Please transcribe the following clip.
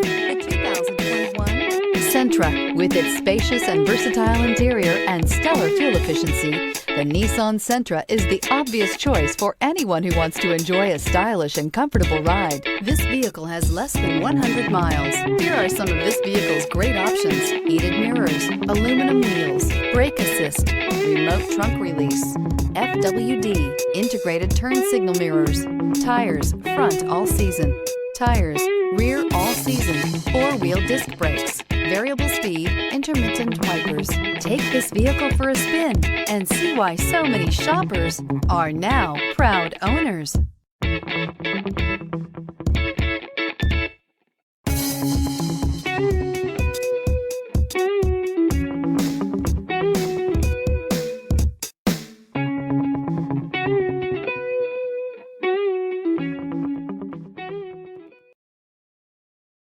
drive the 2021 Sentra. With its spacious and versatile interior and stellar fuel efficiency, the Nissan Sentra is the obvious choice for anyone who wants to enjoy a stylish and comfortable ride. This vehicle has less than 100 miles. Here are some of this vehicle's great options: heated mirrors, aluminum wheels, brake assist, remote trunk release, FWD, integrated turn signal mirrors, tires front all season, tires rear all season, 4-wheel disc brakes, variable speed, intermittent wipers. Take this vehicle for a spin and see why so many shoppers are now proud owners.